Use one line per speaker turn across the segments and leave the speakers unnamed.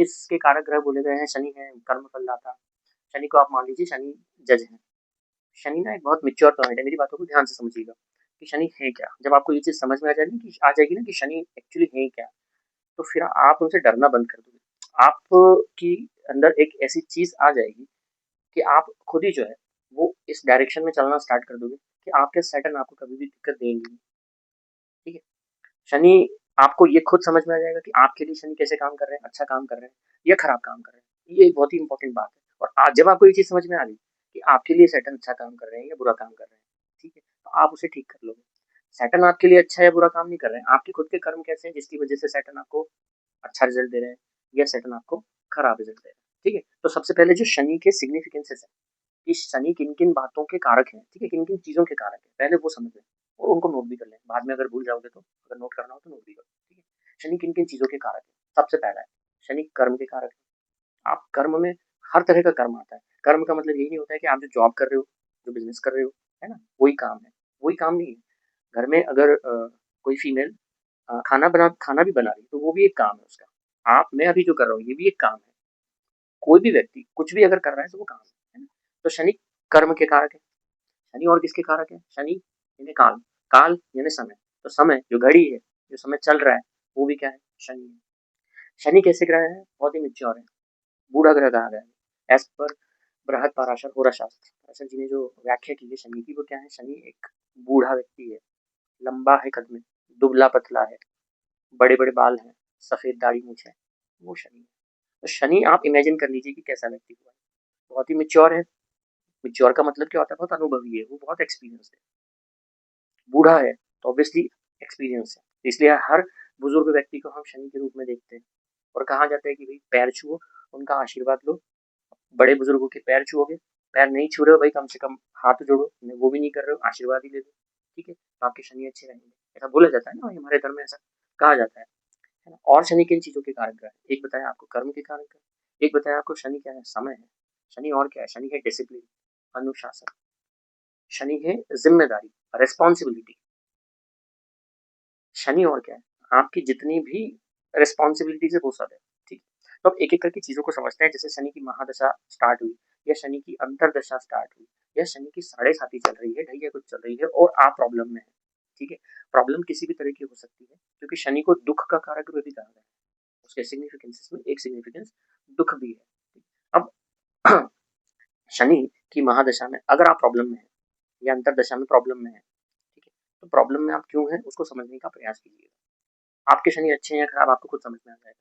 किसके कारक ग्रह बोले गए हैं? शनि है कर्म फलदाता। शनि को आप मान लीजिए शनि जज है। शनि ना एक बहुत मैच्योर प्लैनेट है, मेरी बातों को ध्यान से समझिएगा कि शनि है क्या। जब आपको ये चीज़ समझ में आ जाएगी ना कि शनि एक्चुअली है क्या, तो फिर आप उनसे डरना बंद कर दोगे। आपकी अंदर एक ऐसी चीज़ आ जाएगी कि आप खुद ही जो है वो इस डायरेक्शन में चलना स्टार्ट कर दोगे कि आपके सैटर्न आपको कभी भी दिक्कत देंगे नहीं। ठीक है? शनि आपको ये खुद समझ में आ जाएगा कि आपके लिए शनि कैसे काम कर रहे हैं, अच्छा काम कर रहे हैं या खराब काम कर रहे हैं। ये एक बहुत ही इंपॉर्टेंट बात है। और आज जब आपको ये चीज़ समझ में आ गई कि आपके लिए सैटर्न अच्छा काम कर रहे हैं या बुरा काम कर रहे हैं, ठीक है, तो आप उसे ठीक कर लोगे। सैटर्न आपके लिए अच्छा या बुरा काम नहीं कर रहे हैं, आपके खुद के कर्म कैसे हैं जिसकी वजह से सैटर्न आपको अच्छा रिजल्ट दे रहे हैं या सैटर्न आपको खराब रिजल्ट दे रहे हैं। ठीक है, तो सबसे पहले जो शनि के सिग्निफिकेंसेस है कि शनि किन किन बातों के कारक हैं, ठीक है, किन किन चीज़ों के कारक हैं, पहले वो समझ लें और उनको नोट भी कर लें। बाद में अगर भूल जाओगे तो अगर नोट करना हो तो नोट भी करो। ठीक है, शनि किन किन चीज़ों के कारक है। सबसे पहला है शनि कर्म के कारक है। आप कर्म में हर तरह का कर्म आता है। कर्म का मतलब यही नहीं होता है कि आप जो जॉब कर रहे हो, जो बिजनेस कर रहे हो, है ना, वही काम है। वही काम नहीं है। घर में अगर कोई फीमेल खाना भी बना रही है तो वो भी एक काम है उसका। आप मैं अभी जो कर रहा हूँ ये भी एक काम है। कोई भी व्यक्ति कुछ भी अगर कर रहा है तो वो काम है ना? तो शनि कर्म के कारक है। शनि और किसके कारक है? शनि यानी काल, काल यानी समय। तो समय जो घड़ी है, जो समय चल रहा है, वो भी क्या है? शनि है। शनि कैसे ग्रह है? बहुत ही मैच्योर है, बूढ़ा ग्रह कहा गया है एज पर बृहद पाराशर होरा शास्त्र। पाराशर जी ने जो व्याख्या की है शनि की वो क्या है? शनि एक बूढ़ा व्यक्ति है, लंबा है कद में, दुबला पतला है, बड़े बड़े बाल हैं, सफेद दाढ़ी मूछ है, वो शनि है। तो शनि आप इमेजिन कर लीजिए कि कैसा व्यक्ति हुआ है। बहुत ही मैच्योर है। मैच्योर का मतलब क्या होता है? बहुत अनुभवी है, वो बहुत एक्सपीरियंस है। बूढ़ा है तो ऑब्वियसली एक्सपीरियंस है, तो इसलिए हर बुजुर्ग व्यक्ति को हम शनि के रूप में देखते हैं। और कहा जाता है कि भाई पैर छुओ, उनका आशीर्वाद लो। बड़े बुजुर्गों के पैर छुओगे, पैर नहीं छू रहे हो भाई कम से कम हाथ जोड़ो, वो भी नहीं कर रहे हो आशीर्वाद ही ले लो। ठीक है, तो आपके शनि अच्छे रहेंगे, ऐसा बोला जाता है ना भाई, हमारे धर्म में ऐसा कहा जाता है ना। और शनि किन चीजों के कारक है? एक बताया आपको कर्म के कारक है, एक बताया आपको शनि क्या है? समय है। शनि और क्या है? शनि है डिसिप्लिन, अनुशासन। शनि है जिम्मेदारी, रेस्पॉन्सिबिलिटी। शनि और क्या है? आपकी जितनी भी रिस्पॉन्सिबिलिटीज है वो सब है। ठीक, तो अब एक एक करके चीजों को समझते हैं। जैसे शनि की महादशा स्टार्ट हुई या शनि की अंतरदशा स्टार्ट हुई या शनि की साढ़े साथी चल रही है, ढैया कुछ चल रही है और आप प्रॉब्लम में है। ठीक है, प्रॉब्लम किसी भी तरह की हो सकती है क्योंकि शनि को दुख का कारक भी कहा गया है। उसके सिग्निफिकेंसेस में एक सिग्निफिकेंस दुख भी है। अब शनि की महादशा में अगर आप प्रॉब्लम में है या अंतरदशा में प्रॉब्लम में है, ठीक है, तो प्रॉब्लम में आप क्यों है उसको समझने का प्रयास कीजिए। आपके शनि अच्छे हैं या खराब आपको खुद समझ में आ जाएगा।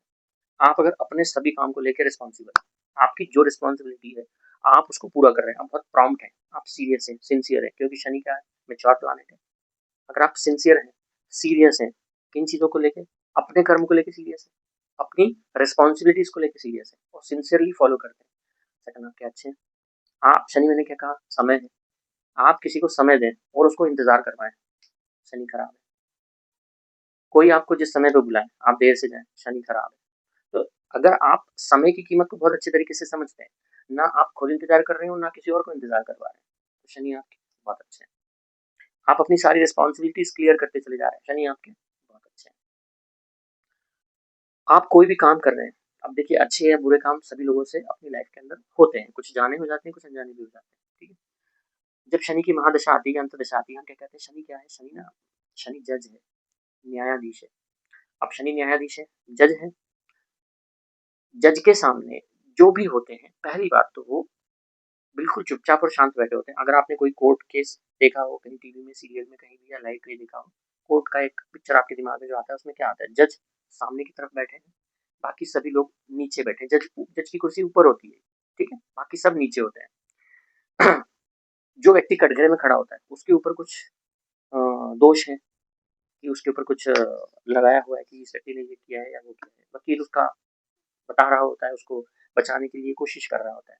आप अगर अपने सभी काम को लेकर रिस्पॉन्सिबल है, आपकी जो रिस्पॉन्सिबिलिटी है आप उसको पूरा कर रहे हैं, आप बहुत प्रॉम्प्ट हैं, आप सीरियस हैं, सिंसियर है, क्योंकि शनि क्या है? मैच्योर प्लैनेट है। अगर आप सिंसियर हैं, सीरियस हैं, किन चीजों को लेकर? अपने कर्म को लेकर सीरियस है, अपनी रिस्पॉन्सिबिलिटीज को लेकर सीरियस है और सिंसियरली फॉलो करते हैं, सेकंड आपके अच्छे हैं। आप शनि मैंने क्या कहा? समय है। आप किसी को समय दें और उसको इंतजार करवाएं, शनि खराब है। कोई आपको जिस समय पे बुलाए आप देर से जाएं, शनि खराब है। तो अगर आप समय की कीमत को बहुत अच्छे तरीके से समझते हैं, ना आप खुद इंतजार कर रहे हो ना किसी और को इंतजार करवा रहे हैं, तो शनि आपके बहुत अच्छे हैं। आप अपनी सारी रिस्पॉन्सिबिलिटीज क्लियर करते चले जा रहे हैं, शनि आपके बहुत अच्छे हैं। आप कोई भी काम कर रहे हैं, अब देखिए अच्छे या बुरे काम सभी लोगों से अपनी लाइफ के अंदर होते हैं, कुछ जाने हो जाते हैं, कुछ अनजाने भी हो जाते हैं। ठीक है, जब शनि की महादशा आती है, अंतदशा आती है, हम क्या कहते हैं? शनि क्या है? शनि ना, शनि जज है, न्यायाधीश है। अब शनि न्यायाधीश है, जज है। जज के सामने जो भी होते हैं, पहली बात तो वो बिल्कुल चुपचाप और शांत बैठे होते हैं। अगर आपने कोई कोर्ट केस देखा हो कहीं टीवी में, सीरियल में, कहीं भी या लाइव पे देखा हो, कोर्ट का एक पिक्चर आपके दिमाग में जो आता है उसमें क्या आता है? जज सामने की तरफ बैठे हैं, बाकी सभी लोग नीचे बैठे हैं। जज जज की कुर्सी ऊपर होती है, ठीक है, बाकी सब नीचे होते हैं। जो व्यक्ति कटघरे में खड़ा होता है उसके ऊपर कुछ दोष है कि उसके ऊपर कुछ लगाया हुआ है कि इस व्यक्ति ने ये किया है या वो किया है। वकील उसका बता रहा होता है, उसको बचाने के लिए कोशिश कर रहा होता है।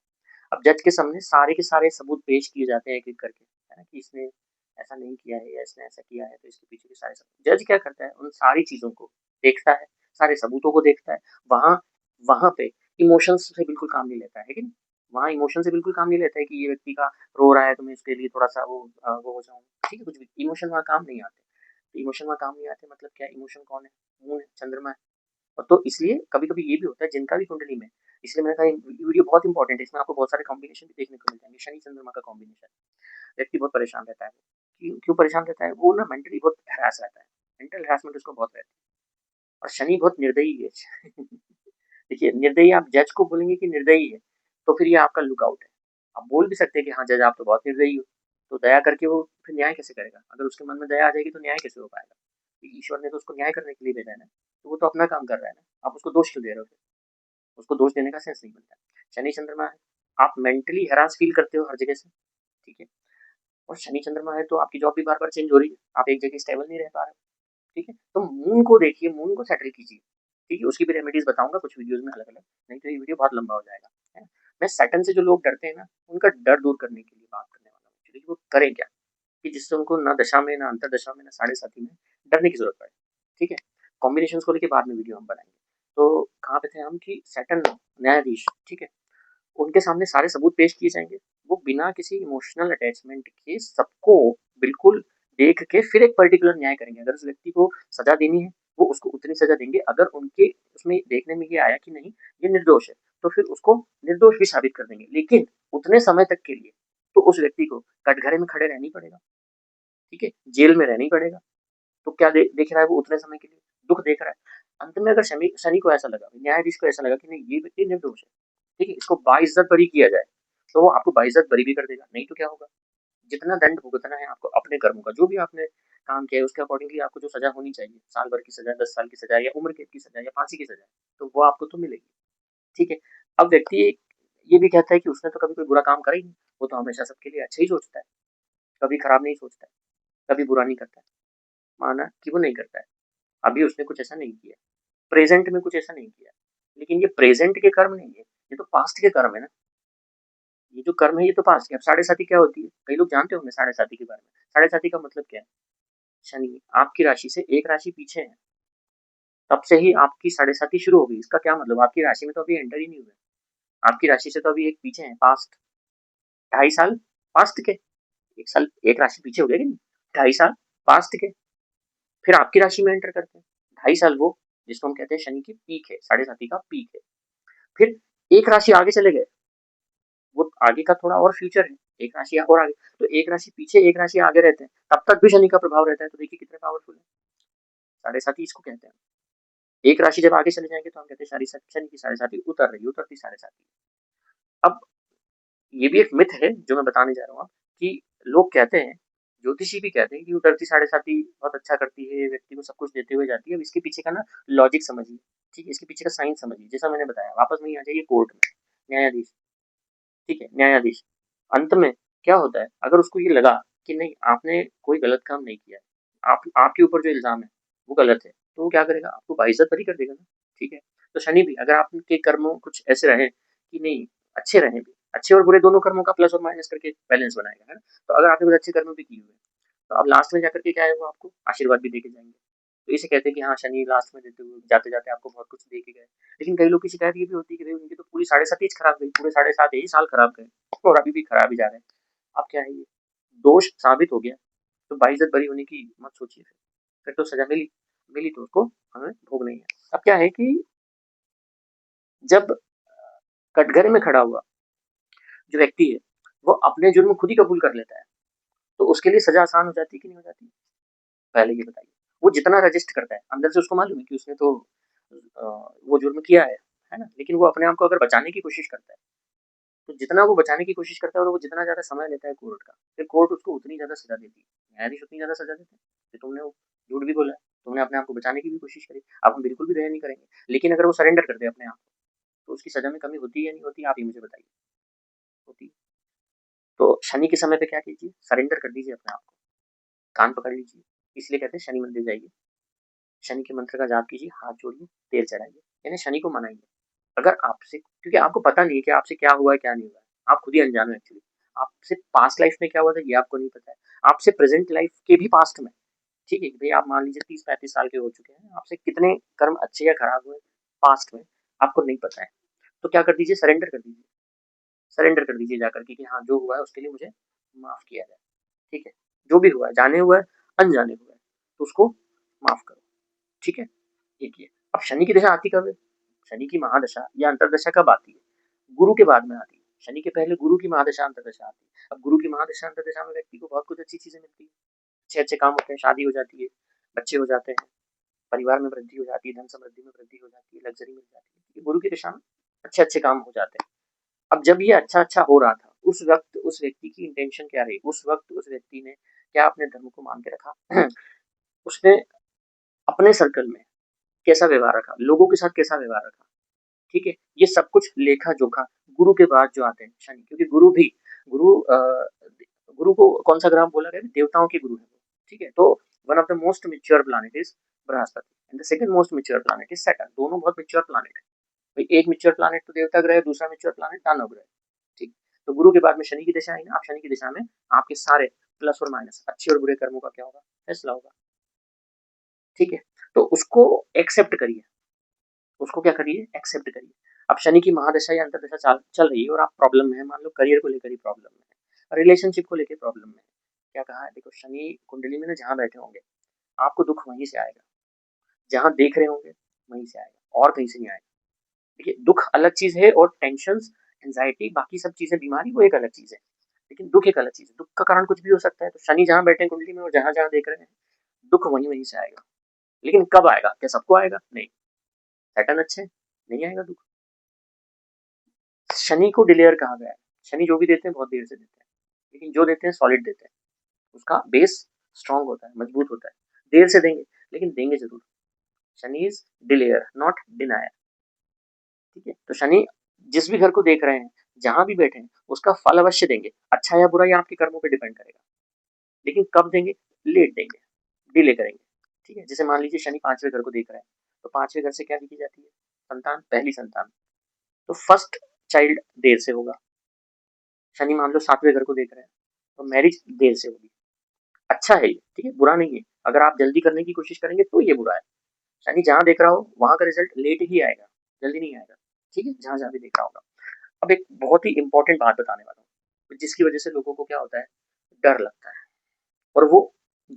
अब जज के सामने सारे के सारे सबूत पेश किए जाते हैं एक एक करके, है ना, कि इसने ऐसा नहीं किया है या इसने ऐसा किया है, तो इसके पीछे के सारे सबूत जज क्या करता है? उन सारी चीजों को देखता है, सारे सबूतों को देखता है। वहां वहां पे इमोशंस से बिल्कुल काम नहीं लेता है कि नहीं? वहां इमोशन से बिल्कुल काम नहीं लेता है कि ये व्यक्ति का रो रहा है तो मैं इसके लिए थोड़ा सा वो हो जाऊँ। ठीक है, कुछ भी इमोशन वहां काम नहीं आते। तो इमोशन वहां काम नहीं आते मतलब क्या? इमोशन कौन है? मून है, चंद्रमा है। और तो इसलिए कभी-कभी ये भी होता है जिनका भी कुंडली में, इसलिए मैंने कहा ये वीडियो बहुत इंपॉर्टेंट है, इसमें आपको बहुत सारे कॉम्बिनेशन भी देखने को मिल जाएँगे, शनि चंद्रमा का कॉम्बिनेशन। व्यक्ति बहुत परेशान रहता है। क्यों परेशान रहता है? वो ना मेंटली बहुत हैरास रहता है। मेंटल हैरेसमेंट उसको बहुत रहती है और शनि बहुत निर्दयी है। देखिए निर्दयी आप जज को बोलेंगे कि निर्दयी है, तो फिर ये आपका लुक आउट है। आप बोल भी सकते हैं कि हाँ जज आप तो बहुत निर्दयी हो, तो दया करके वो फिर न्याय कैसे करेगा? अगर उसके मन में दया आ जाएगी तो न्याय कैसे हो पाएगा? ईश्वर ने तो उसको न्याय करने के लिए भेजा है ना, तो वो तो अपना काम कर रहा है ना, आप उसको दोष क्यों दे रहे हो फिर? उसको दोष देने का सेंस नहीं बनता। शनि चंद्रमा है, आप मेंटली हैरास फील करते हो हर जगह से, ठीक है? और शनि चंद्रमा है तो आपकी जॉब भी बार-बार चेंज हो रही है, आप एक जगह स्टेबल नहीं रह पा रहे हो, ठीक है? तो मून को देखिए, मून को सेटल कीजिए, ठीक है? उसकी भी रेमेडीज़ बताऊँगा कुछ वीडियोज़ में अलग-अलग, नहीं तो ये वीडियो बहुत लंबा हो जाएगा, है ना? मैं सैटर्न से जो लोग डरते हैं ना, उनका डर दूर करने के लिए बात करने वाला हूँ एक्चुअली, वो करें क्या? कि जिससे उनको ना दशा में, ना अंतर्दशा में, ना साढ़े साती में डरने की ज़रूरत पड़े, ठीक है? कॉम्बिनेशंस को लेके बाद में वीडियो हम बनाएँगे। तो कहाँ पे थे हम कि सैटर्न न्यायाधीश, ठीक है? उनके सामने सारे सबूत पेश किए जाएँगे। वो बिना किसी इमोशनल अटैचमेंट के सबको बिल्कुल देख के फिर एक पर्टिकुलर न्याय करेंगे। अगर उस व्यक्ति को सज़ा देनी है, वो उसको उतनी सज़ा देंगे। अगर उनके उसमें देखने में ये आया कि नहीं, ये निर्दोष है, तो फिर उसको निर्दोष भी साबित कर देंगे। लेकिन उतने समय तक के लिए तो उस व्यक्ति को कटघरे में खड़े रहना ही पड़ेगा, ठीक है? जेल में रहना ही पड़ेगा। तो क्या देख रहा है वो उतने समय के लिए? दुःख देख रहा है। अंत में अगर शनि शनि को ऐसा लगा, न्यायाधीश को ऐसा लगा कि नहीं ये व्यक्ति निर्दोष है, ठीक है? इसको बाइज्जत बरी किया जाए, तो वो आपको बाइज्जत बरी भी कर देगा। नहीं तो क्या होगा? जितना दंड भुगतना है आपको अपने कर्मों का, जो भी आपने काम किया है उसके अकॉर्डिंगली आपको जो सज़ा होनी चाहिए, साल भर की सज़ा, 10 साल की सज़ा या उम्र कैद की सज़ा या फांसी की सज़ा, तो वो आपको तो मिलेगी, ठीक है? अब व्यक्ति ये भी कहता है कि उसने तो कभी कोई बुरा काम करा ही नहीं, वो तो हमेशा सबके लिए अच्छा ही सोचता है, कभी खराब नहीं सोचता है, कभी बुरा नहीं करता है। माना कि वो नहीं करता है, अभी उसने कुछ ऐसा नहीं किया, प्रेज़ेंट में कुछ ऐसा नहीं किया, लेकिन ये प्रेज़ेंट के कर्म नहीं है, ये तो पास्ट के कर्म है ना। ये जो कर्म है ये तो पास्ट के। अब साढ़े साती क्या होती है? कई लोग जानते होंगे साढ़े साती के बारे में। साढ़े साती का मतलब क्या है? शनि आपकी राशि से एक राशि पीछे है, तब से ही आपकी साढ़े साती शुरू हो गई। इसका क्या मतलब? आपकी राशि में तो अभी एंटर ही नहीं हुए। आपकी राशि से तो अभी एक पीछे है, पास्ट 2.5 साल पास्ट के। 1 साल, एक राशि पीछे हो गया कि नहीं? 2.5 साल पास्ट के। फिर आपकी राशि में एंटर करते हैं। 2.5 साल वो जिसको हम कहते हैं शनि की पीक है, साढ़े साती का पीक है। फिर एक राशि आगे चले गए, वो आगे का थोड़ा और फ्यूचर है, एक राशि और आगे, तो एक राशि पीछे एक राशि आगे रहते हैं, तब तक भी शनि का प्रभाव रहता है। तो देखिए कितने पावरफुल है। साढ़े साती इसको कहते हैं। एक राशि जब आगे चले जाएंगे तो हम कहते हैं शनि की साढ़े साती उतर रही, उतरती साढ़े साती। अब ये भी एक मिथ है जो मैं बताने जा रहा हूँ कि लोग कहते हैं, ज्योतिषी भी कहते हैं कि उतरती साढ़े साती बहुत अच्छा करती है, व्यक्ति को सब कुछ देते हुए जाती है। अब इसके पीछे का ना लॉजिक समझिए, ठीक है? इसके पीछे का साइंस समझिए। जैसा मैंने बताया, वापस में ही आ जाइए कोर्ट में, न्यायाधीश, ठीक है? न्यायाधीश अंत में क्या होता है? अगर उसको ये लगा कि नहीं आपने कोई गलत काम नहीं किया, आपके ऊपर जो इल्जाम है वो गलत है, तो वो क्या करेगा? आपको बाइज्जत बरी कर देगा ना, ठीक है? तो शनि भी अगर आपके कर्मों कुछ ऐसे रहे कि नहीं अच्छे रहे भी, अच्छे और बुरे दोनों कर्मों का प्लस और माइनस करके बैलेंस बनाएगा, है ना? तो अगर आपने कुछ अच्छे कर्म भी किए हुए, तो अब लास्ट में जाकर के क्या है, वो आपको आशीर्वाद भी देके जाएंगे। तो इसे कहते हैं कि हाँ शनि लास्ट में देते हुए जाते जाते आपको बहुत कुछ दे के गए। लेकिन कई लोग की शिकायत ये भी होती है कि भाई उनकी तो पूरी साढ़े सात ही खराब गई, पूरे साढ़े सात ही साल खराब गए और अभी भी खराब ही जा रहे हैं। अब क्या है, ये दोष साबित हो गया, तो बाइज्जत बरी होने की मत सोचिए। फिर तो सजा मिली, मिली तो उसको हमें भोगना ही है। अब क्या है कि जब कटघरे में खड़ा हुआ जो व्यक्ति है वो अपने जुर्म खुद ही कबूल कर लेता है, तो उसके लिए सजा आसान हो जाती है कि नहीं हो जाती? पहले ये बताइए। वो जितना रजिस्ट करता है अंदर से उसको मालूम है कि उसने तो वो जुर्म किया है ना? लेकिन वो अपने आप को अगर बचाने की कोशिश करता है, तो जितना वो बचाने की कोशिश करता है और वो जितना ज़्यादा समय लेता है कोर्ट का, फिर कोर्ट उसको उतनी ज़्यादा सज़ा देती है। न्यायाधीश उतनी ज़्यादा सज़ा देते हैं कि तुमने वो झूठ भी बोला है, तुमने अपने आप को बचाने की भी कोशिश करी, अब हम बिल्कुल भी दया नहीं करेंगे। लेकिन अगर वो सरेंडर कर दे अपने आप को, तो उसकी सज़ा में कमी होती है या नहीं होती? आप ही मुझे बताइए, होती है। तो शनि के समय पे क्या कीजिए? सरेंडर कर दीजिए अपने आप को, कान पकड़ लीजिए। इसलिए कहते हैं शनि मंदिर जाइए, शनि के मंत्र का जाप कीजिए, हाथ जोड़िए, तेल चढ़ाइए, यानी शनि को मनाइए। अगर आपसे, क्योंकि आपको पता नहीं है कि आपसे क्या हुआ है क्या नहीं हुआ है, आप खुद ही अनजान हो एक्चुअली। आपसे पास्ट लाइफ में क्या हुआ था ये आपको नहीं पता है, आपसे प्रेजेंट लाइफ के भी पास्ट में, ठीक है भाई, आप मान लीजिए 30-35 साल के हो चुके हैं, आपसे कितने कर्म अच्छे या खराब हुए पास्ट में आपको नहीं पता है। तो क्या कर दीजिए? सरेंडर कर दीजिए, सरेंडर कर दीजिए जाकर के कि हाँ जो हुआ है उसके लिए मुझे माफ किया जाए, ठीक है? जो भी हुआ है, जाने हुआ है, अनजाने हुआ है, तो उसको माफ करो, ठीक है? ये किया। अब शनि की दशा आती कब है? शनि की महादशा या अंतरदशा कब आती है? गुरु के बाद में आती है। शनि के पहले गुरु की महादशा अंतरदशा आती है। अब गुरु की महादशा अंतरदशा में व्यक्ति को बहुत कुछ अच्छी चीजें मिलती है, अच्छे अच्छे काम होते हैं, शादी हो जाती है, बच्चे हो जाते हैं, परिवार में वृद्धि हो जाती है, धन समृद्धि में वृद्धि हो जाती है, लग्जरी मिल जाती है। गुरु की दिशा में अच्छे अच्छे काम हो जाते हैं। अब जब ये अच्छा अच्छा हो रहा था, उस वक्त उस व्यक्ति की इंटेंशन क्या रही? उस वक्त उस व्यक्ति ने क्या अपने धर्म को मान के रखा? उसने अपने सर्कल में कैसा व्यवहार रखा, लोगों के साथ कैसा व्यवहार रखा, ठीक है? ये सब कुछ लेखा जोखा गुरु के बाद जो आते हैं शनि, क्योंकि गुरु गुरु को कौन सा ग्रह बोला गया? देवताओं के गुरु है, ठीक है? तो one of the most mature planet is Brihaspati and the second most mature planet is Saturn. दोनों बहुत मेच्योर प्लैनेट है भाई। एक मेच्योर प्लैनेट तो देवता ग्रह है, दूसरा मेच्योर प्लैनेट दानव ग्रह है, ठीक? तो गुरु के बाद में शनि की दिशा आई ना, आप शनि की दिशा में आपके सारे प्लस और माइनस, अच्छे और बुरे कर्मों का क्या होगा? फैसला होगा, ठीक है? तो उसको एक्सेप्ट करिए, उसको क्या करिए? एक्सेप्ट करिए। अब शनि की महादशा या अंतरदशा चल रही है और आप प्रॉब्लम में है, मान लो करियर को लेकर ही प्रॉब्लम में है, रिलेशनशिप को लेकर प्रॉब्लम में है, क्या कहा है? देखो शनि कुंडली में ना जहाँ बैठे होंगे आपको दुख वहीं से आएगा, जहाँ देख रहे होंगे वहीं से आएगा, और कहीं से नहीं आएगा। देखिए दुख अलग चीज है और टेंशन, एंजाइटी, बाकी सब चीजें, बीमारी, वो एक अलग चीज है, लेकिन दुख एक अलग चीज है। दुख का कारण कुछ भी हो सकता है। तो शनि जहाँ बैठे हैं कुंडली में और जहाँ जहाँ देख रहे हैं, दुख वहीं वहीं से आएगा। लेकिन कब आएगा? क्या सबको आएगा? नहीं। सैटर्न अच्छे, नहीं आएगा दुख। शनि को डिलेयर कहा गया है। शनि जो भी देते हैं बहुत देर से देते हैं, लेकिन जो देते हैं सॉलिड देते हैं। उसका बेस स्ट्रांग होता है, मजबूत होता है। देर से देंगे लेकिन देंगे जरूर। शनि इज डिलेयर नॉट डिनायर, ठीक है? तो शनि जिस भी घर को देख रहे हैं, जहां भी बैठे हैं, उसका फल अवश्य देंगे। अच्छा या बुरा ये आपके कर्मों पे डिपेंड करेगा, लेकिन कब देंगे? लेट देंगे, डिले करेंगे, ठीक है? जैसे मान लीजिए शनि पांचवें घर को देख रहे हैं, तो पांचवें घर से क्या देखी जाती है? संतान, पहली संतान। तो फर्स्ट चाइल्ड देर से होगा। शनि मान लो सातवें घर को देख रहे हैं, तो मैरिज देर से होगी। अच्छा है ये, ठीक है? बुरा नहीं है। अगर आप जल्दी करने की कोशिश करेंगे तो ये बुरा है। शनि जहां देख रहा हो वहां का रिजल्ट लेट ही आएगा, जल्दी नहीं आएगा, ठीक है? जहां जहां भी देख रहा होगा। अब एक बहुत ही इंपॉर्टेंट बात बताने वाला हूँ, जिसकी वजह से लोगों को क्या होता है? डर लगता है और वो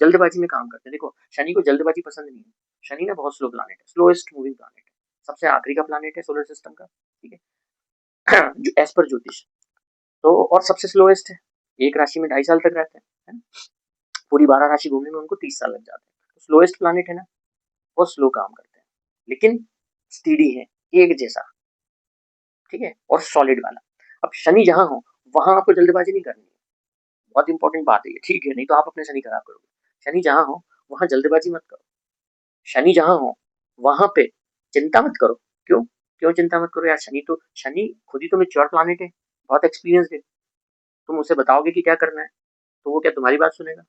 जल्दबाजी में काम करते हैं। देखो शनि को जल्दबाजी पसंद नहीं है। शनि ना बहुत स्लो प्लानिट है, स्लोएस्ट मूविंग प्लानिट है, सबसे आखिरी का प्लानिट है सोलर सिस्टम का, ठीक है? जो एज पर ज्योतिष, तो और सबसे स्लोएस्ट है। एक राशि में 2.5 साल तक रहते हैं, है ना? पूरी 12 राशि घूमने में उनको 30 साल लग जाते हैं। तो स्लोएस्ट प्लानिट है ना, बहुत स्लो काम करते हैं, लेकिन स्टीडी है, एक जैसा, ठीक है? और सॉलिड वाला। अब शनि जहां हो वहां आपको जल्दबाजी नहीं करनी है, बहुत इंपॉर्टेंट बात है ये, ठीक है? नहीं तो आप अपने शनि खराब करोगे। शनि जहां हो वहां जल्दबाजी मत करो। शनि जहां हो वहां पे चिंता मत करो। क्यों? क्यों चिंता मत करो यार? शनि खुद ही तो मेच्योर प्लानिट है, बहुत एक्सपीरियंस है। तुम उसे बताओगे कि क्या करना है तो वो क्या तुम्हारी बात सुनेगा?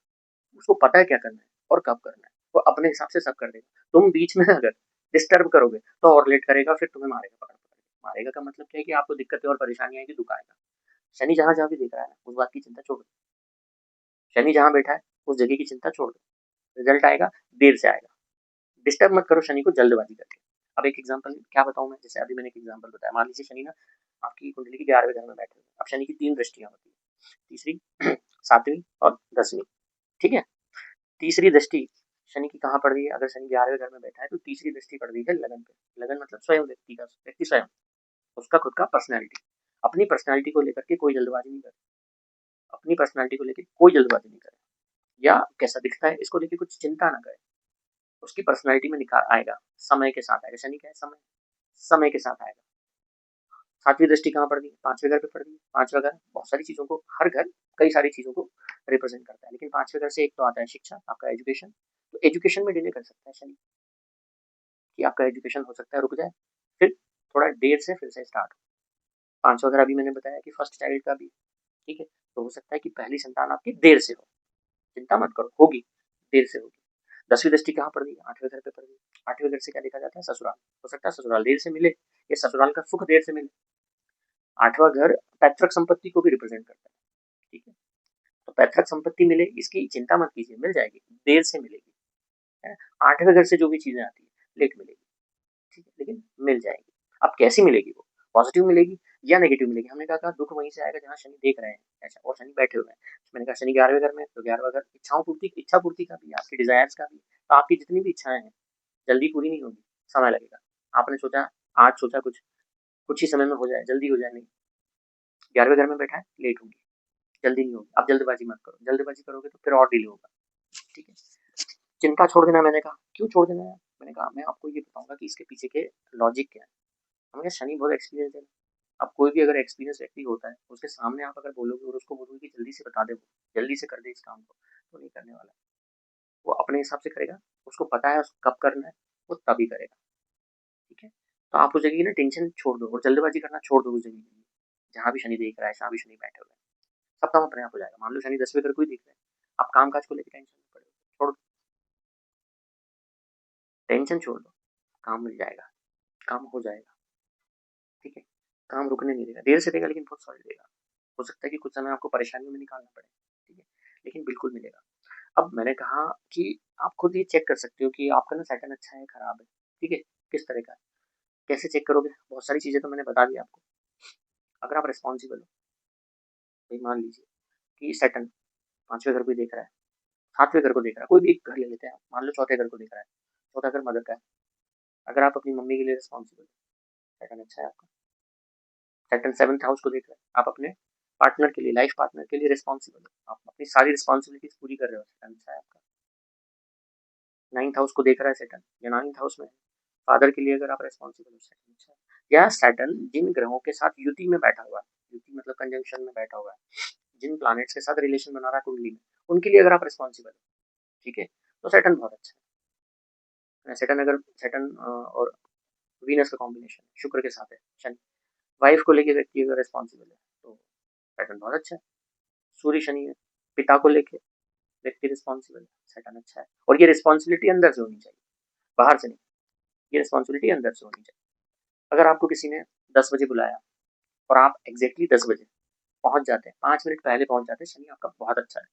उसको पता है क्या करना है और कब करना है, वो अपने हिसाब से सब कर देगा। तुम बीच में अगर डिस्टर्ब करोगे तो और लेट करेगा, फिर तुम्हें मारेगा, पकड़ पकड़ मारेगा। का मतलब क्या है? कि आपको दिक्कतें और परेशानी आएगी, दुख आएगा। शनि जहां जहां भी देख रहा है ना, उस बात की चिंता छोड़ दो। शनि जहां बैठा है उस जगह की चिंता छोड़ दो। रिजल्ट आएगा, देर से आएगा। डिस्टर्ब मत करो शनि को जल्दबाजी करके। अब एक एग्जांपल क्या बताऊं मैं? जैसे अभी मैंने एक एग्जांपल बताया, मान लीजिए शनि ना आपकी कुंडली के 11वें घर में बैठे हुए। अब शनि की 3 दृष्टियां होती है, तीसरी, 7वीं और 10वीं, ठीक है? तीसरी दृष्टि शनि की कहाँ पड़ रही है? अगर शनि 11वें घर में बैठा है तो तीसरी दृष्टि पड़ रही है लगन पे। लगन मतलब स्वयं व्यक्ति का, व्यक्ति स्वयं, उसका खुद का पर्सनैलिटी। अपनी पर्सनैलिटी को लेकर के कोई जल्दबाजी नहीं करे, अपनी पर्सनैलिटी को लेकर कोई जल्दबाजी नहीं करे, या कैसा दिखता है इसको लेकर कुछ चिंता ना करे। उसकी पर्सनैलिटी में निखार आएगा, समय के साथ आएगा। शनि क्या है? समय, समय के साथ आएगा। 7वीं दृष्टि कहाँ पड़ रही है? 5वें घर पे पड़ रही है। 5वां घर बहुत सारी चीजों को, हर घर कई सारी चीजों को रिप्रेजेंट करता है, लेकिन 5वें घर से एक तो आता है शिक्षा, आपका एजुकेशन। तो एजुकेशन में डिले कर सकता है शनि, कि आपका एजुकेशन हो सकता है रुक जाए, फिर थोड़ा देर से फिर से स्टार्ट हो। 5वां घर अभी मैंने बताया कि फर्स्ट चाइल्ड का भी, ठीक है? तो हो सकता है कि पहली संतान आपकी देर से हो, चिंता मत करो, होगी, देर से होगी। 10वीं दृष्टि कहाँ पड़ रही है? 8वें घर पे पड़ रही है। 8वें घर से क्या देखा जाता है? ससुराल। हो सकता है ससुराल देर से मिले, या ससुराल का सुख देर से मिले। 8वां घर पैतृक संपत्ति को भी रिप्रेजेंट करता है, ठीक है? तो पैतृक संपत्ति मिले इसकी चिंता मत कीजिए, मिल जाएगी, देर से मिलेगी, है? 8वें घर से जो भी चीजें आती है लेट मिलेगी, ठीक है? लेकिन मिल जाएगी। अब कैसी मिलेगी? वो पॉजिटिव मिलेगी या नेगेटिव मिलेगी? हमने कहा दुख वहीं से आएगा जहाँ शनि देख रहे हैं, ऐसा, और शनि बैठे हुए हैं। मैंने कहा शनि 11वें घर में, तो 11वां घर इच्छाओं पूर्ति, इच्छा पूर्ति का भी, आपकी डिजायर्स का भी। तो आपकी जितनी भी इच्छाएं हैं जल्दी पूरी नहीं होगी, समय लगेगा। आपने सोचा, आज सोचा कुछ ही समय में हो जाए, जल्दी हो जाए, नहीं। 11वें घर में बैठा है, लेट होगी, जल्दी नहीं होगी। आप जल्दबाजी मत करो, जल्दबाजी करोगे तो फिर और डिले होगा। ठीक है, चिंता छोड़ देना। मैंने कहा क्यों छोड़ देना है? मैंने कहा मैं आपको ये बताऊंगा कि इसके पीछे के लॉजिक क्या है। हमने कहा शनि बहुत एक्सपीरियंस है। अब कोई भी अगर एक्सपीरियंस व्यक्ति होता है, उसके सामने आप अगर बोलोगे और उसको बोलोगे कि जल्दी से बता दे, वो जल्दी से कर दे इस काम को, तो नहीं करने वाला। वो अपने हिसाब से करेगा, उसको पता है उसको कब करना है, वो तभी करेगा। ठीक है, तो आप उस जगह की ना टेंशन छोड़ दो और जल्दबाजी करना छोड़ दो। उस जगह की जहाँ भी शनि देख रहा है, जहाँ भी शनि बैठे हुए हैं, सब काम अपने आप हो जाएगा। मान लो शनि 10वें घर को ही देख रहे हैं, आप काम काज को लेकर टेंशन नहीं पड़े, छोड़ दो, टेंशन छोड़ दो, काम मिल जाएगा, काम हो जाएगा। ठीक है, काम रुकने नहीं देगा, देर से देगा लेकिन बहुत सॉलिड देगा। हो सकता है कि कुछ समय आपको परेशानियों में निकालना पड़े, ठीक है, लेकिन बिल्कुल मिलेगा। अब मैंने कहा कि आप खुद ये चेक कर सकते हो कि आपका ना सैटर्न अच्छा है खराब है। ठीक है, किस तरह का है, कैसे चेक करोगे? बहुत सारी चीजें तो मैंने बता दी आपको। अगर आप रिस्पॉन्सिबल हो, भाई मान लीजिए कि सैटर्न 5वें घर को देख रहा है, 7वें घर को देख रहा है, कोई भी एक घर ले लेते हैं, मान लो चौथे घर को देख रहा है, चौथा घर मदर का है। अगर आप अपनी मम्मी के लिए रिस्पॉन्सिबल हो, सैटर्न अच्छा है आपका। सैटर्न 7th हाउस को देख रहे हैं, आप अपने पार्टनर के लिए, लाइफ पार्टनर के लिए रिस्पॉन्सिबल हो, आप अपनी सारी रिस्पॉन्सिबिलिटीज पूरी कर रहे हो, सैटर्न अच्छा है आपका। 9th हाउस को देख रहा है सैटर्न, या 9th हाउस में फादर के लिए अगर आप रिस्पॉन्सिबल हो, सैटर्न अच्छा है। या सैटर्न जिन ग्रहों के साथ युति में बैठा हुआ है, युति मतलब कंजंक्शन में बैठा हुआ है, जिन प्लैनेट्स के साथ रिलेशन बना रहा है कुंडली में, उनके लिए अगर आप रिस्पॉन्सिबल हो, ठीक है, तो सैटर्न बहुत अच्छा है। सैटर्न अगर सैटर्न और वीनस का कॉम्बिनेशन शुक्र के साथ है, शनि, वाइफ को लेके व्यक्ति अगर रिस्पॉन्सिबल है तो सैटर्न बहुत अच्छा है। सूर्य शनि है, पिता को लेके व्यक्ति रिस्पॉन्सिबल है, सैटर्न अच्छा है। और ये रिस्पॉन्सिबिलिटी अंदर से होनी चाहिए, बाहर से नहीं। ये रिस्पॉन्सिबिलिटी अंदर से होनी चाहिए। अगर आपको किसी ने 10 बजे बुलाया और आप एग्जैक्टली 10 बजे पहुंच जाते हैं, 5 मिनट पहले पहुंच जाते हैं, शनि आपका बहुत अच्छा है।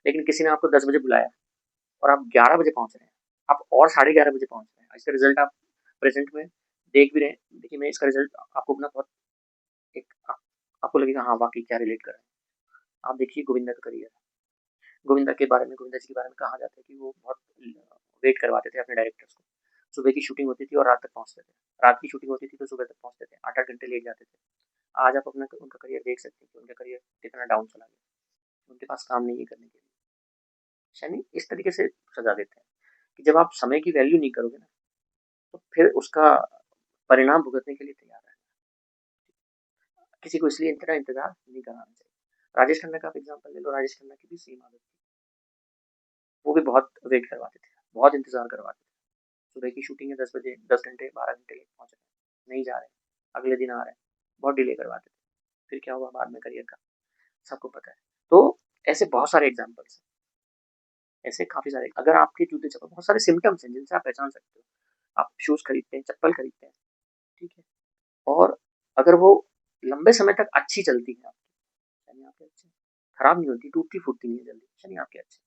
लेकिन किसी ने आपको 10 बजे बुलाया और आप 11 बजे पहुंच रहे हैं, आप और 11:30 बजे पहुंच रहे हैं, इसका रिजल्ट आप प्रेजेंट में देख भी रहे हैं। देखिए मैं इसका रिजल्ट आपको अपना बहुत एक आपको लगेगा हाँ वाकई क्या रिलेट कर रहे हैं। आप देखिए गोविंदा का करियर, गोविंदा के बारे में, गोविंदा जी के बारे में कहा जाता है कि वो बहुत वेट करवाते थे अपने डायरेक्टर्स को। सुबह की शूटिंग होती थी और रात तक पहुंचते थे, रात की शूटिंग होती थी तो सुबह तक पहुंचते थे, 8-8 घंटे लेट जाते थे। आज आप अपना उनका करियर देख सकते हैं कि उनका करियर कितना डाउन चला गया, उनके पास काम नहीं है करने के लिए। शनि इस तरीके से सजा देते हैं कि जब आप समय की वैल्यू नहीं करोगे ना, तो फिर उसका परिणाम भुगतने के लिए तैयार है। किसी को इसलिए इतना इंतजार नहीं कराना चाहिए। राजेश खन्ना का आप एग्जाम्पल ले लो, राजेश खन्ना की भी सेम आदत थी, वो भी बहुत वेट करवाते थे, बहुत इंतजार करवाते थे। सुबह की शूटिंग है 10 बजे, 10 घंटे 12 घंटे लेट पहुंच रहे हैं, नहीं जा रहे, अगले दिन आ रहे हैं, बहुत डिले करवाते थे। फिर क्या हुआ बाद में करियर का, सबको पता है। तो ऐसे बहुत सारे एग्जाम्पल्स हैं, ऐसे काफी सारे। अगर आपके जूते चप्पल, बहुत सारे सिम्टम्स हैं जिनसे आप पहचान सकते हो। आप शूज खरीदते हैं, चप्पल खरीदते हैं, ठीक है, और अगर वो लंबे समय तक अच्छी चलती है आपकी, शनि आपके अच्छे, खराब नहीं होती, टूटती फूटती नहीं है जल्दी, शनि आपके अच्छे।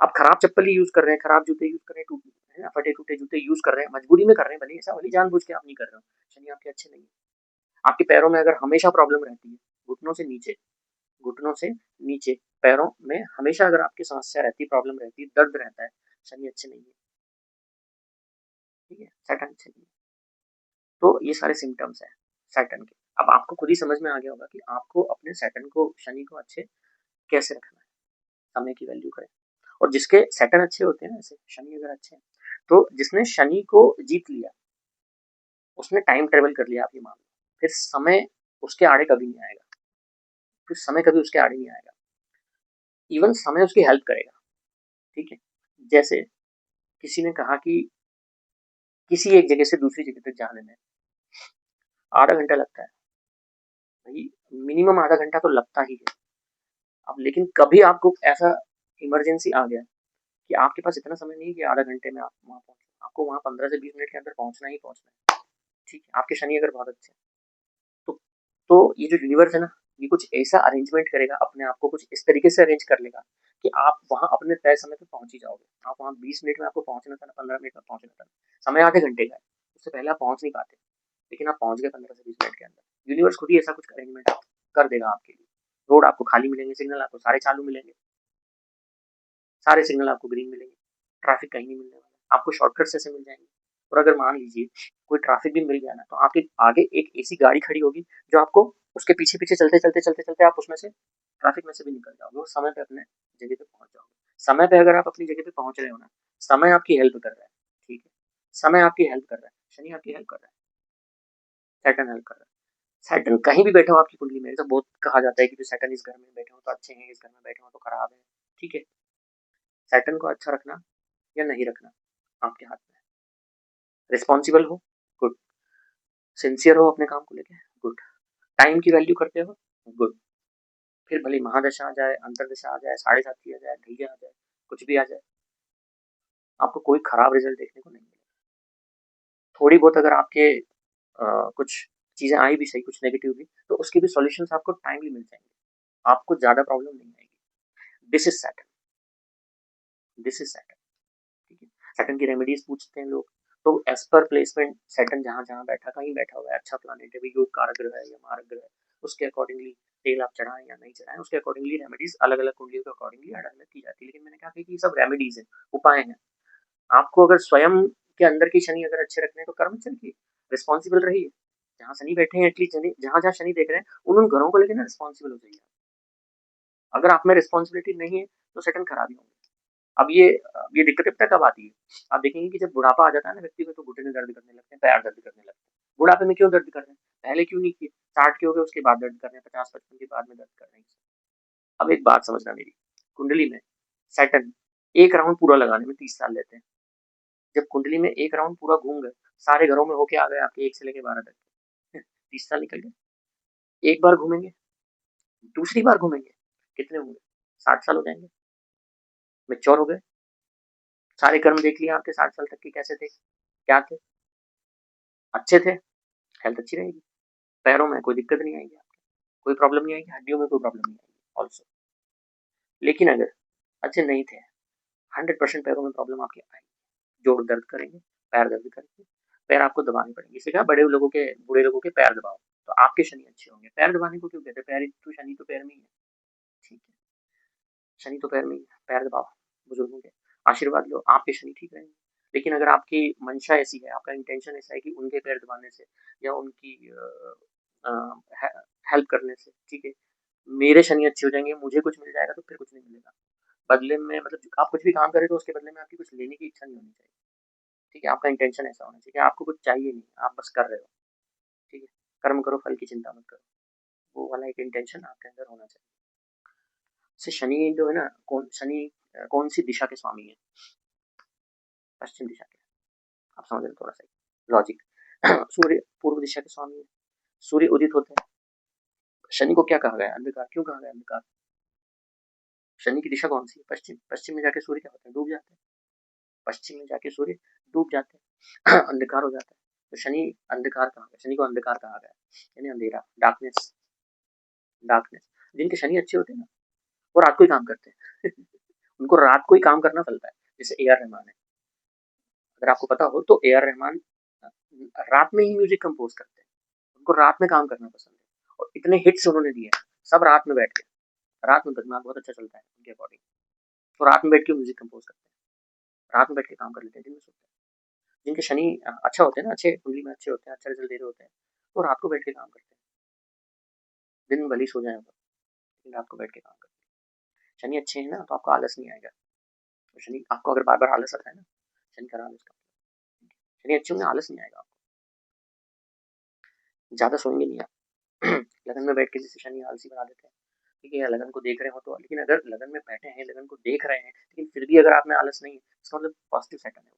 आप खराब चप्पल ही यूज कर रहे हैं, खराब जूते यूज कर रहे हैं, टूटे है ना, फटे टूटे जूते यूज कर रहे हैं, मजबूरी में कर रहे हैं, भले ऐसा भले जानबूझ के आप नहीं कर रहे हो, शनि आपके अच्छे नहीं है। आपके पैरों में अगर हमेशा प्रॉब्लम रहती है, घुटनों से नीचे, घुटनों से नीचे पैरों में हमेशा अगर आपकी समस्या रहती है, प्रॉब्लम रहती है, दर्द रहता है, शनि अच्छे नहीं है। ठीक है, सैटर्न अच्छे नहीं है। तो ये सारे सिम्टम्स हैं सैटर्न के। अब आपको खुद ही समझ में आ गया होगा कि आपको अपने सैटर्न को, शनि को अच्छे कैसे रखना है, समय की वैल्यू करें। और जिसके सैटर्न अच्छे होते हैं ना, जैसे शनि अगर अच्छे हैं, तो जिसने शनि को जीत लिया, उसने टाइम ट्रेवल कर लिया, आप ये मान लो, फिर समय उसके आड़े कभी नहीं आएगा, फिर समय कभी उसके आड़े नहीं आएगा, इवन समय उसकी हेल्प करेगा। ठीक है, जैसे किसी ने कहा कि किसी एक जगह से दूसरी जगह तक जाने में आधा घंटा लगता है, भाई मिनिमम आधा घंटा तो लगता ही है। अब लेकिन कभी आपको ऐसा इमरजेंसी आ गया कि आपके पास इतना समय नहीं है कि आधा घंटे में आप वहां पहुंचे, आपको वहां 15 से 20 मिनट के अंदर पहुंचना ही पहुंचना है। ठीक है, आपके शनि अगर बहुत अच्छे हैं, तो ये जो यूनिवर्स है ना, ये कुछ ऐसा अरेंजमेंट करेगा, अपने आप को कुछ इस तरीके से अरेंज कर लेगा कि आप वहां अपने तय समय पे पहुंच ही जाओगे। आप वहां 20 मिनट में आपको पहुंचना था ना, 15 मिनट में पहुंचना था, समय आधे घंटे का है, उससे पहले आप पहुंच नहीं पाते, लेकिन आप पहुंच गए 15 से 20 मिनट के अंदर। यूनिवर्स खुद ही ऐसा कुछ अरेंजमेंट कर देगा आपके लिए। रोड आपको खाली मिलेंगे, सिग्नल आपको सारे चालू मिलेंगे, सारे सिग्नल आपको ग्रीन मिलेंगे, ट्रैफिक कहीं नहीं मिलने वाला, आपको शॉर्टकट्स ऐसे मिल जाएंगे, और अगर मान लीजिए कोई ट्रैफिक भी मिल गया ना, तो आपके आगे एक ऐसी गाड़ी खड़ी होगी जो आपको उसके पीछे पीछे चलते चलते चलते चलते आप उसमें से ट्रैफिक में से भी निकल जाओगे और समय पे अपने जगह पे पहुंच जाओगे। समय पे अगर आप अपनी जगह पे पहुंच रहे हो ना, समय आपकी हेल्प कर रहा है, ठीक है, समय आपकी हेल्प कर रहा है, शनि आपकी हेल्प कर रहा है, सैटर्न हेल्प कर रहा है। सैटर्न कहीं भी बैठे हो आपकी कुंडली में, तो बहुत कहा जाता है कि जो सैटर्न इस घर में बैठे हो तो अच्छे हैं, इस घर में बैठे हो तो खराब है, ठीक है। सैटर्न को अच्छा रखना या नहीं रखना आपके हाथ में है। रिस्पॉन्सिबल हो, गुड। सिंसियर हो अपने काम को लेके, गुड। टाइम की वैल्यू करते हो, गुड। फिर भले महादशा आ जाए, अंतरदशा आ जाए, साढ़े साथी आ जाए, ढैया आ जाए, कुछ भी आ जाए, आपको कोई खराब रिजल्ट देखने को नहीं मिलेगा। थोड़ी बहुत अगर आपके कुछ चीजें आई भी सही, कुछ नेगेटिव भी, तो उसके भी सॉल्यूशंस आपको टाइमली मिल जाएंगे, आपको ज्यादा प्रॉब्लम नहीं आएगी। This is Saturn, this is Saturn, ठीक है। सैटर्न की रेमेडीज पूछते हैं लोग, तो एज पर प्लेसमेंट सैटर्न जहाँ जहाँ बैठा, कहीं बैठा हुआ है, अच्छा प्लानिट है, योग कारक ग्रह है या मारक ग्रह है, उसके अकॉर्डिंगली तेल आप चढ़ाएं या नहीं चढ़ाएं, उसके अकॉर्डिंगली रेमेडीज अलग अलग कुंडलियों के अकॉर्डिंगली अलग अलग की जाती है। लेकिन मैंने कहा कि ये सब रेमेडीज है, उपाय हैं। आपको अगर स्वयं के अंदर की शनि अगर अच्छे रखने हैं तो कर्म चलिए, रिस्पॉन्सिबल रहिए। जहाँ शनि बैठे हैं एटलीस्ट जहाँ जहाँ शनि देख रहे हैं उन घरों को लेकर ना रिस्पॉन्सिबल हो जाइए। अगर आप में रिस्पॉन्सिबिलिटी नहीं है तो सेकंड खराब ही होंगे। अब ये दिक्कतें पता कब आती है? आप देखेंगे कि जब बुढ़ापा आ जाता है ना व्यक्ति को, तो घुटने दर्द करने लगते हैं, पैर दर्द करने लगते हैं। बुढ़ापे में क्यों दर्द कर रहे हैं? पहले क्यों नहीं किए? 60 के हो गए उसके बाद दर्द कर रहे हैं, 50-55 के बाद में दर्द कर रहे हैं। अब एक बात समझना मेरी, कुंडली में सैटर्न एक राउंड पूरा लगाने में 30 साल लेते हैं। जब कुंडली में एक राउंड पूरा घूम गए, सारे घरों में होके आ गए आपके 1 से लेके 12 तक, 30 साल निकल गए। एक बार घूमेंगे, दूसरी बार घूमेंगे, कितने होंगे? 60 साल हो जाएंगे, मैच्योर हो गए, सारे कर्म देख लिए आपके 60 साल तक के कैसे थे, क्या थे, अच्छे थे, हेल्थ अच्छी रहेगी, पैरों में कोई दिक्कत नहीं आएगी, आपके कोई प्रॉब्लम नहीं आएगी, हड्डियों में कोई प्रॉब्लम नहीं आएगी ऑल्सो। लेकिन अगर अच्छे नहीं थे, 100% पैरों में प्रॉब्लम आपके आएगी, जोड़ दर्द करेंगे, पैर दर्द करेंगे, पैर आपको दबाने पड़ेंगे। इसे कहा बड़े लोगों के, बूढ़े लोगों के पैर दबाओ, तो आपके शनि अच्छे होंगे। पैर दबाने को क्यों कहते हैं? पैर तो शनि तो पैर में ही है, ठीक है, शनि तो पैर में ही है, पैर दबाओ, बुजुर्गों के आशीर्वाद लो, आपके शनि ठीक रहेंगे। लेकिन अगर आपकी मंशा ऐसी है, आपका इंटेंशन ऐसा है कि उनके पैर दबाने से या उनकी हेल्प करने से, ठीक है, मेरे शनि अच्छे हो जाएंगे, मुझे कुछ मिल जाएगा, तो फिर कुछ नहीं मिलेगा बदले में। मतलब आप कुछ भी काम करें तो उसके बदले में आपकी कुछ लेने की इच्छा नहीं होनी चाहिए, ठीक है। आपका इंटेंशन ऐसा होना चाहिए, आपको कुछ चाहिए नहीं, आप बस कर रहे हो, ठीक है। कर्म करो, फल की चिंता मत करो, वो वाला एक इंटेंशन आपके अंदर होना चाहिए। से शनि जो है ना, शनि कौन सी दिशा के स्वामी है? पश्चिम दिशा के। आप समझ रहे थोड़ा सा लॉजिक। सूर्य पूर्व दिशा के स्वामी है, सूर्य उदित होते हैं। शनि को क्या कहा गया? अंधकार। क्यों कहा गया अंधकार? शनि की दिशा कौन सी है? पश्चिम। पश्चिम में जाके सूर्य क्या होते हैं? डूब जाते हैं। पश्चिम में जाके सूर्य डूब जाते हैं, अंधकार हो जाता है। तो शनि अंधकार कहा गया, शनि को अंधकार कहा गया, यानी अंधेरा, डार्कनेस, डार्कनेस। जिनके शनि अच्छे होते हैं ना, वो रात को ही काम करते हैं। उनको रात को ही काम करना चलता है। जैसे ए आर रहमान है, अगर आपको पता हो तो ए आर रहमान रात में ही म्यूजिक कंपोज करते हैं, उनको रात में काम करना पसंद है, और इतने हिट्स उन्होंने दिए सब रात में बैठ के, रात में दिमाग बहुत अच्छा चलता है उनके अकॉर्डिंग, तो रात में बैठ के म्यूजिक कंपोज करते हैं, रात में बैठ के काम कर लेते हैं, दिन में सोते हैं। जिनके शनि अच्छा होते हैं ना, अच्छे कुंडली में अच्छे होते हैं, अच्छा रिजल्ट दे रहे होते हैं, वो रात को बैठ के काम करते हैं। दिन में भले सो जाए, लेकिन रात को बैठ के काम करते हैं। शनि अच्छे हैं ना, तो आपको आलस नहीं आएगा। तो शनि आपको अगर बार बार आलस आता है ना, शनि का आलस का, शनि अच्छे होंगे, आलस नहीं आएगा आपको, ज्यादा सोएंगे नहीं आप। लगन में बैठ के जैसे शनि आलसी बना देते हैं, ठीक है, लगन को देख रहे हो तो, लेकिन अगर लगन में बैठे हैं, लगन को देख रहे हैं, लेकिन फिर भी अगर आप में आलस नहीं है, इसका मतलब पॉजिटिव सेटअप है,